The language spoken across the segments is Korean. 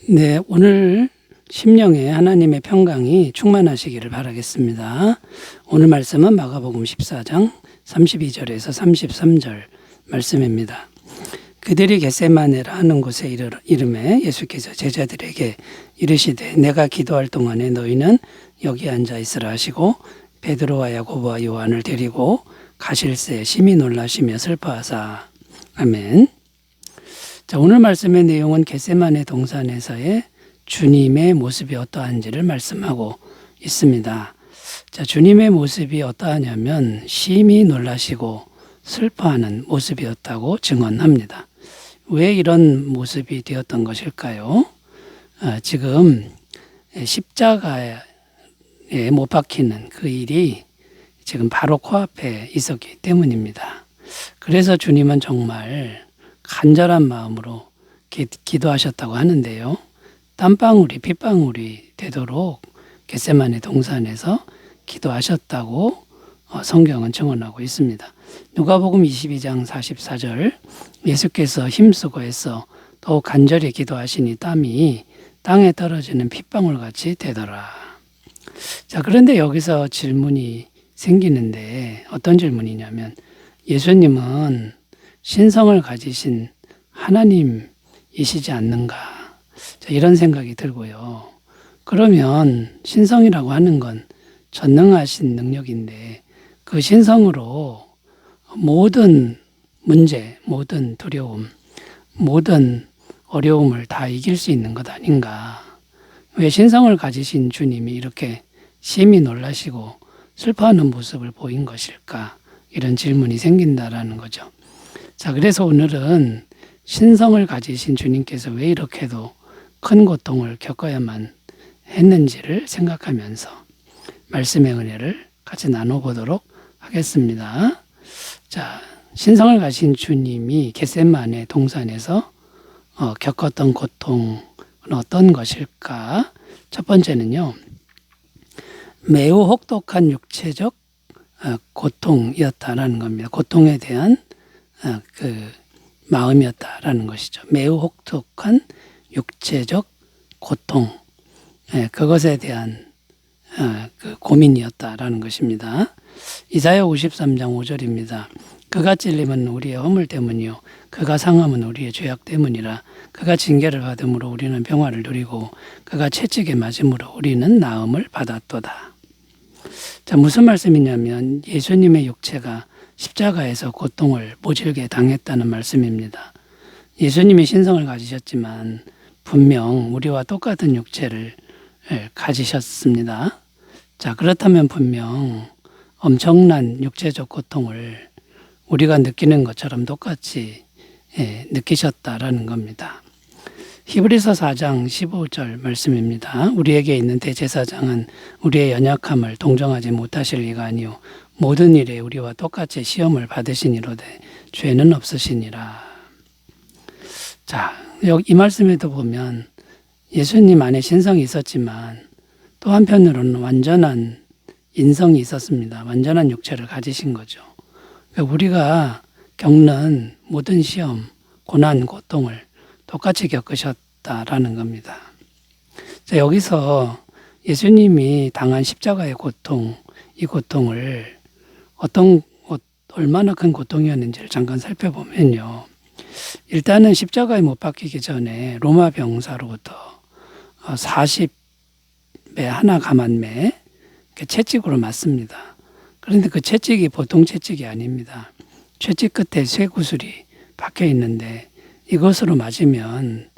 네, 오늘 심령에 하나님의 평강이 충만하시기를 바라겠습니다. 오늘 말씀은 마가복음 14장 32절에서 33절 말씀입니다. 그들이 겟세마네라 하는 곳에 이름에 예수께서 제자들에게 이르시되 내가 기도할 동안에 너희는 여기 앉아 있으라 하시고 베드로와 야고보와 요한을 데리고 가실새 심히 놀라시며 슬퍼하사. 아멘. 자, 오늘 말씀의 내용은 겟세마네 동산에서의 주님의 모습이 어떠한지를 말씀하고 있습니다. 자, 주님의 모습이 어떠하냐면 심히 놀라시고 슬퍼하는 모습이었다고 증언합니다. 왜 이런 모습이 되었던 것일까요? 지금 십자가에 못 박히는 그 일이 지금 바로 코앞에 있었기 때문입니다. 그래서 주님은 정말 간절한 마음으로 기도하셨다고 하는데요. 땀방울이 핏방울이 되도록 겟세마네 동산에서 기도하셨다고 성경은 증언하고 있습니다. 누가복음 22장 44절 예수께서 힘쓰고 애써 더욱 간절히 기도하시니 땀이 땅에 떨어지는 핏방울 같이 되더라. 자, 그런데 여기서 질문이 생기는데 어떤 질문이냐면 예수님은 신성을 가지신 하나님이시지 않는가? 자, 이런 생각이 들고요. 그러면 신성이라고 하는 건 전능하신 능력인데 그 신성으로 모든 문제, 모든 두려움, 모든 어려움을 다 이길 수 있는 것 아닌가? 왜 신성을 가지신 주님이 이렇게 심히 놀라시고 슬퍼하는 모습을 보인 것일까? 이런 질문이 생긴다라는 거죠. 자, 그래서 오늘은 신성을 가지신 주님께서 왜 이렇게도 큰 고통을 겪어야만 했는지를 생각하면서 말씀의 은혜를 같이 나눠보도록 하겠습니다. 자, 신성을 가진 주님이 겟세마네 동산에서 겪었던 고통은 어떤 것일까? 첫 번째는요, 매우 혹독한 육체적 고통이었다라는 겁니다. 고통에 대한 그 마음이었다라는 것이죠. 매우 혹독한 육체적 고통, 그것에 대한 그 고민이었다라는 것입니다. 이사야 53장 5절입니다. 그가 찔림은 우리의 허물 때문이요 그가 상함은 우리의 죄악 때문이라. 그가 징계를 받음으로 우리는 평화를 누리고 그가 채찍에 맞음으로 우리는 나음을 받았도다. 자, 무슨 말씀이냐면 예수님의 육체가 십자가에서 고통을 모질게 당했다는 말씀입니다. 예수님이 신성을 가지셨지만 분명 우리와 똑같은 육체를 가지셨습니다. 자, 그렇다면 분명 엄청난 육체적 고통을 우리가 느끼는 것처럼 똑같이 느끼셨다라는 겁니다. 히브리서 4장 15절 말씀입니다. 우리에게 있는 대제사장은 우리의 연약함을 동정하지 못하실 리가 아니요 모든 일에 우리와 똑같이 시험을 받으시니로되 죄는 없으시니라. 자, 여기 이 말씀에도 보면 예수님 안에 신성이 있었지만 또 한편으로는 완전한 인성이 있었습니다. 완전한 육체를 가지신 거죠. 그러니까 우리가 겪는 모든 시험, 고난, 고통을 똑같이 겪으셨다라는 겁니다. 자, 여기서 예수님이 당한 십자가의 고통, 이 고통을 얼마나 큰 고통이었는지를 잠깐 살펴보면요. 일단은 십자가에 못 박히기 전에 로마 병사로부터 40에 하나 감한매 채찍으로 맞습니다. 그런데 그 채찍이 보통 채찍이 아닙니다. 채찍 끝에 쇠구슬이 박혀 있는데 이것으로 맞으면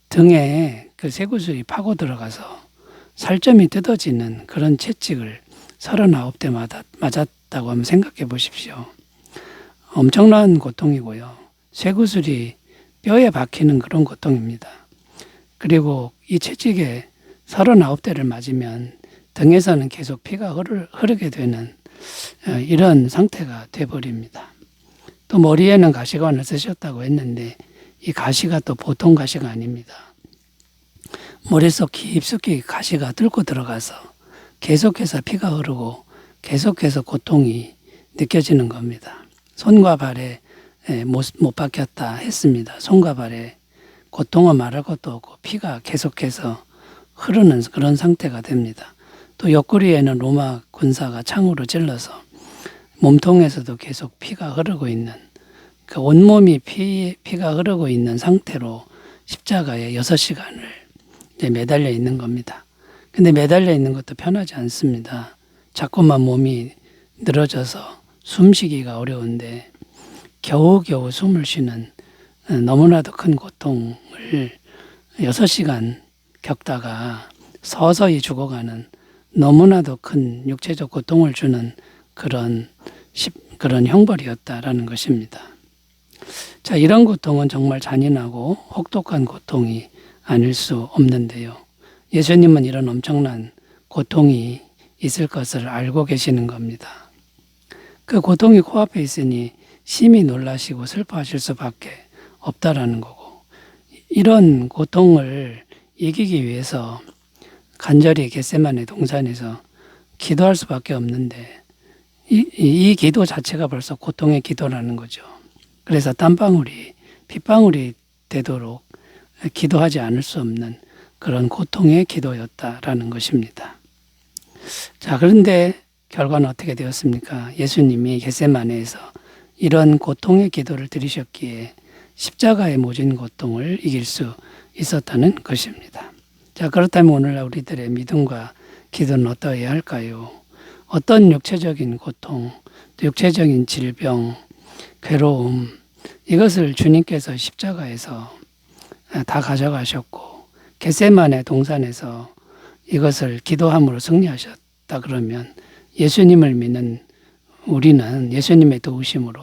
등에 그 쇠구슬이 파고 들어가서 살점이 뜯어지는 그런 채찍을 39대 맞았다고 한번 생각해 보십시오. 엄청난 고통이고요. 쇠구슬이 뼈에 박히는 그런 고통입니다. 그리고 이 채찍에 39대를 맞으면 등에서는 계속 피가 흐르게 되는 이런 상태가 돼버립니다. 또 머리에는 가시관을 쓰셨다고 했는데 이 가시가 또 보통 가시가 아닙니다. 머릿속 깊숙이 가시가 뚫고 들어가서 계속해서 피가 흐르고 계속해서 고통이 느껴지는 겁니다. 손과 발에 못 박혔다 했습니다. 손과 발에 고통은 말할 것도 없고 피가 계속해서 흐르는 그런 상태가 됩니다. 또 옆구리에는 로마 군사가 창으로 찔러서 몸통에서도 계속 피가 흐르고 있는, 그 온몸이 피가 흐르고 있는 상태로 십자가에 6시간을 이제 매달려 있는 겁니다. 근데 매달려 있는 것도 편하지 않습니다. 자꾸만 몸이 늘어져서 숨쉬기가 어려운데 겨우겨우 숨을 쉬는 너무나도 큰 고통을 6시간 겪다가 서서히 죽어가는 너무나도 큰 육체적 고통을 주는 그런 형벌이었다라는 것입니다. 자, 이런 고통은 정말 잔인하고 혹독한 고통이 아닐 수 없는데요. 예수님은 이런 엄청난 고통이 있을 것을 알고 계시는 겁니다. 그 고통이 코앞에 있으니 심히 놀라시고 슬퍼하실 수밖에 없다라는 거고, 이런 고통을 이기기 위해서 간절히 겟세마네 동산에서 기도할 수밖에 없는데 이 기도 자체가 벌써 고통의 기도라는 거죠. 그래서 땀방울이 핏방울이 되도록 기도하지 않을 수 없는 그런 고통의 기도였다라는 것입니다. 자, 그런데 결과는 어떻게 되었습니까? 예수님이 겟세마네에서 이런 고통의 기도를 드리셨기에 십자가의 모진 고통을 이길 수 있었다는 것입니다. 자, 그렇다면 오늘날 우리들의 믿음과 기도는 어떠해야 할까요? 어떤 육체적인 고통, 육체적인 질병, 괴로움, 이것을 주님께서 십자가에서 다 가져가셨고 겟세마네 동산에서 이것을 기도함으로 승리하셨다 그러면 예수님을 믿는 우리는 예수님의 도우심으로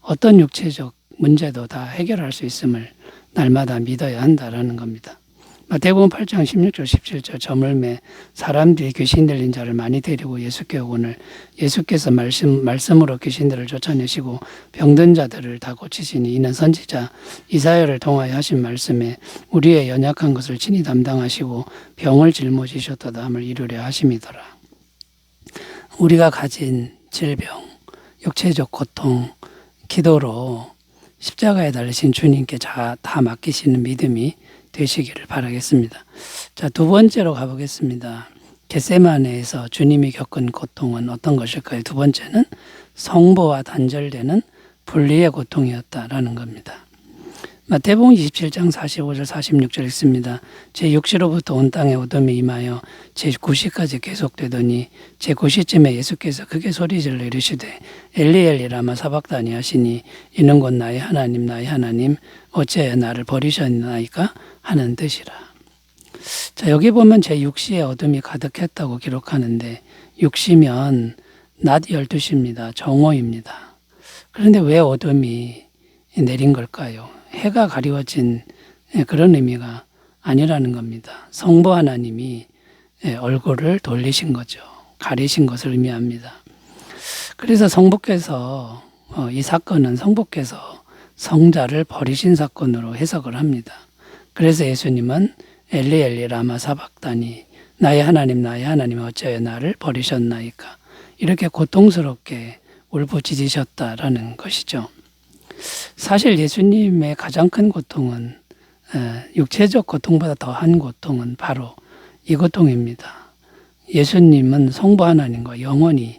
어떤 육체적 문제도 다 해결할 수 있음을 날마다 믿어야 한다라는 겁니다. 마태복음 8장 16절 17절 저물매 사람들이 귀신 들린 자를 많이 데리고 예수께 오거늘 예수께서 말씀으로 귀신들을 쫓아내시고 병든 자들을 다 고치시니 이는 선지자 이사야를 통하여 하신 말씀에 우리의 연약한 것을 친히 담당하시고 병을 짊어지셨도다 함을 이루려 하심이더라. 우리가 가진 질병, 육체적 고통, 기도로 십자가에 달리신 주님께 다 맡기시는 믿음이 되시기를 바라겠습니다. 자, 두 번째로 가보겠습니다. 겟세마네에서 주님이 겪은 고통은 어떤 것일까요? 두 번째는 성부와 단절되는 분리의 고통이었다라는 겁니다. 마태복음 27장 45절 46절 있습니다. 제 6시로부터 온 땅에 어둠이 임하여 제 9시까지 계속되더니 제 9시쯤에 예수께서 크게 소리질러 이르시되 엘리 엘리 라마 사박다니 하시니 이는 곧 나의 하나님 어찌하여 나를 버리셨나이까 하는 뜻이라. 자, 여기 보면 제 6시에 어둠이 가득했다고 기록하는데 6시면 낮 12시입니다. 정오입니다. 그런데 왜 어둠이 내린 걸까요? 해가 가리워진 그런 의미가 아니라는 겁니다. 성부 하나님이 얼굴을 돌리신 거죠. 가리신 것을 의미합니다. 그래서 성부께서 이 사건은 성부께서 성자를 버리신 사건으로 해석을 합니다. 그래서 예수님은 엘리 엘리 라마 사박다니 나의 하나님 어찌하여 나를 버리셨나이까 이렇게 고통스럽게 울부짖으셨다라는 것이죠. 사실 예수님의 가장 큰 고통은 육체적 고통보다 더한 고통은 바로 이 고통입니다. 예수님은 성부 하나님과 영원히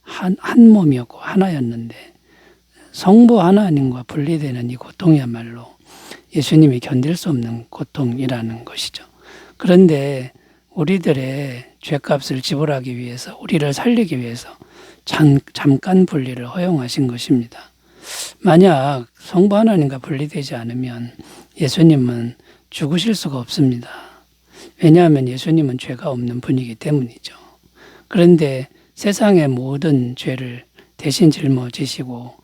한 몸이었고 하나였는데 성부 하나님과 분리되는 이 고통이야말로 예수님이 견딜 수 없는 고통이라는 것이죠. 그런데 우리들의 죄값을 지불하기 위해서 우리를 살리기 위해서 잠깐 분리를 허용하신 것입니다. 만약 성부 하나님과 분리되지 않으면 예수님은 죽으실 수가 없습니다. 왜냐하면 예수님은 죄가 없는 분이기 때문이죠. 그런데 세상의 모든 죄를 대신 짊어지시고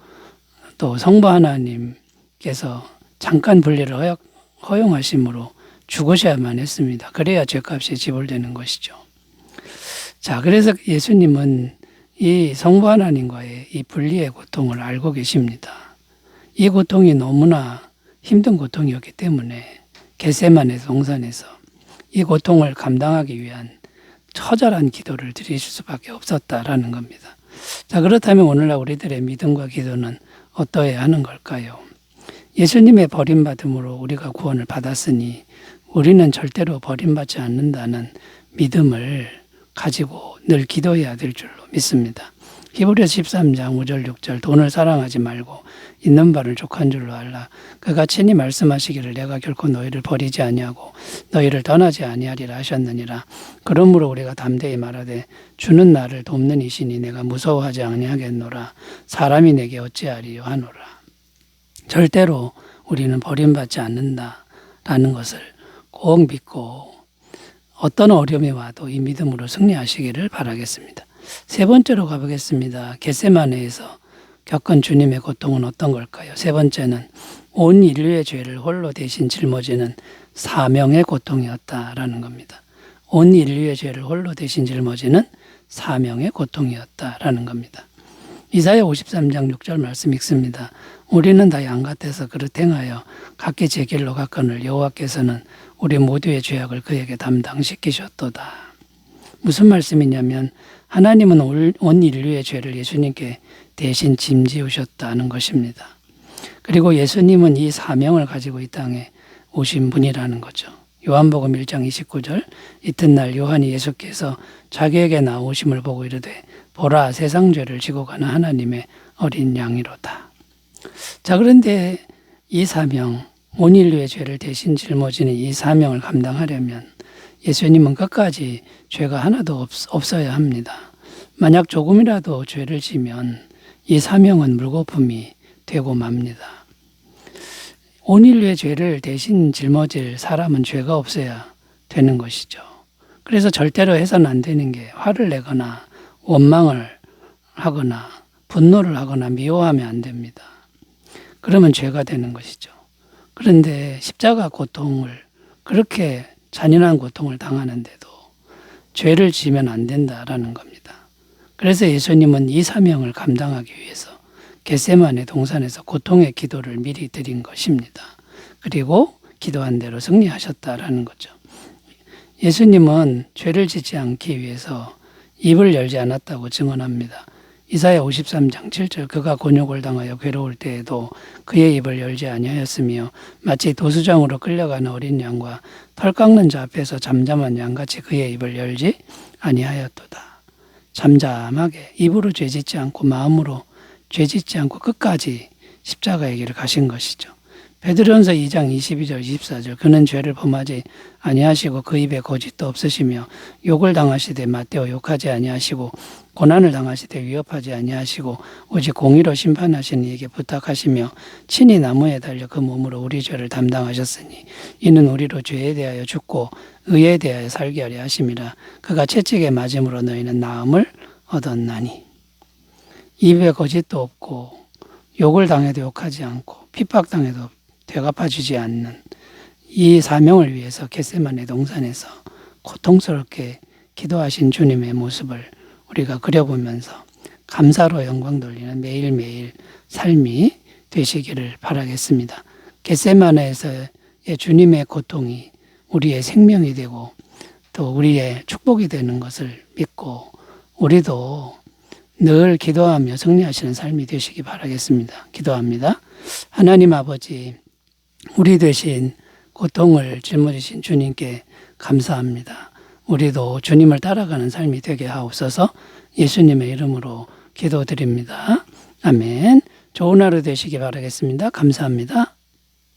또 성부 하나님께서 잠깐 분리를 허용하심으로 죽으셔야만 했습니다. 그래야 죄값이 지불되는 것이죠. 자, 그래서 예수님은 이 성부 하나님과의 이 분리의 고통을 알고 계십니다. 이 고통이 너무나 힘든 고통이었기 때문에 겟세마네 동산에서 이 고통을 감당하기 위한 처절한 기도를 드리실 수밖에 없었다라는 겁니다. 자, 그렇다면 오늘날 우리들의 믿음과 기도는 어떠해야 하는 걸까요? 예수님의 버림받음으로 우리가 구원을 받았으니 우리는 절대로 버림받지 않는다는 믿음을 가지고 늘 기도해야 될 줄로 믿습니다. 히브리서 13장 5절 6절 돈을 사랑하지 말고 있는 바를 족한 줄로 알라. 그가 친히 말씀하시기를 내가 결코 너희를 버리지 아니하고 너희를 떠나지 아니하리라 하셨느니라. 그러므로 우리가 담대히 말하되 주는 나를 돕는 이시니 내가 무서워하지 아니하겠노라. 사람이 내게 어찌하리요 하노라. 절대로 우리는 버림받지 않는다라는 것을 꼭 믿고 어떤 어려움이 와도 이 믿음으로 승리하시기를 바라겠습니다. 세 번째로 가보겠습니다. 겟세마네에서 겪은 주님의 고통은 어떤 걸까요? 세 번째는 온 인류의 죄를 홀로 대신 짊어지는 사명의 고통이었다라는 겁니다. 온 인류의 죄를 홀로 대신 짊어지는 사명의 고통이었다라는 겁니다. 이사야 53장 6절 말씀 읽습니다. 우리는 다 양 같아서 그릇 행하여 각기 제 길로 갔거늘 여호와께서는 우리 모두의 죄악을 그에게 담당시키셨도다. 무슨 말씀이냐면 하나님은 온 인류의 죄를 예수님께 대신 짐지우셨다는 것입니다. 그리고 예수님은 이 사명을 가지고 이 땅에 오신 분이라는 거죠. 요한복음 1장 29절 이튿날 요한이 예수께서 자기에게 나오심을 보고 이르되 보라 세상 죄를 지고 가는 하나님의 어린 양이로다. 자, 그런데 이 사명, 온 인류의 죄를 대신 짊어지는 이 사명을 감당하려면 예수님은 끝까지 죄가 하나도 없어야 합니다. 만약 조금이라도 죄를 지면 이 사명은 물거품이 되고 맙니다. 온 인류의 죄를 대신 짊어질 사람은 죄가 없어야 되는 것이죠. 그래서 절대로 해서는 안 되는 게 화를 내거나 원망을 하거나 분노를 하거나 미워하면 안 됩니다. 그러면 죄가 되는 것이죠. 그런데 십자가 고통을 그렇게 잔인한 고통을 당하는데도 죄를 지면 안 된다라는 겁니다. 그래서 예수님은 이 사명을 감당하기 위해서 겟세마네 동산에서 고통의 기도를 미리 드린 것입니다. 그리고 기도한 대로 승리하셨다라는 거죠. 예수님은 죄를 짓지 않기 위해서 입을 열지 않았다고 증언합니다. 이사야 53장 7절 그가 곤욕을 당하여 괴로울 때에도 그의 입을 열지 아니하였으며 마치 도수장으로 끌려가는 어린 양과 털 깎는 자 앞에서 잠잠한 양같이 그의 입을 열지 아니하였도다. 잠잠하게 입으로 죄짓지 않고 마음으로 죄짓지 않고 끝까지 십자가의 길을 가신 것이죠. 베드로전서 2장 22절 24절 그는 죄를 범하지 아니하시고 그 입에 거짓도 없으시며 욕을 당하시되 맞대어 욕하지 아니하시고 고난을 당하시되 위협하지 아니하시고 오직 공의로 심판하시는 이에게 부탁하시며 친히 나무에 달려 그 몸으로 우리 죄를 담당하셨으니 이는 우리로 죄에 대하여 죽고 의에 대하여 살게 하려 하심이라. 그가 채찍에 맞음으로 너희는 나음을 얻었나니. 입에 거짓도 없고 욕을 당해도 욕하지 않고 핍박당해도 되갚아주지 않는 이 사명을 위해서 겟세마네 동산에서 고통스럽게 기도하신 주님의 모습을 우리가 그려보면서 감사로 영광 돌리는 매일매일 삶이 되시기를 바라겠습니다. 겟세마네에서의 주님의 고통이 우리의 생명이 되고 또 우리의 축복이 되는 것을 믿고 우리도 늘 기도하며 승리하시는 삶이 되시기 바라겠습니다. 기도합니다. 하나님 아버지, 우리 대신 고통을 짊어지신 주님께 감사합니다. 우리도 주님을 따라가는 삶이 되게 하옵소서. 예수님의 이름으로 기도드립니다. 아멘. 좋은 하루 되시기 바라겠습니다. 감사합니다.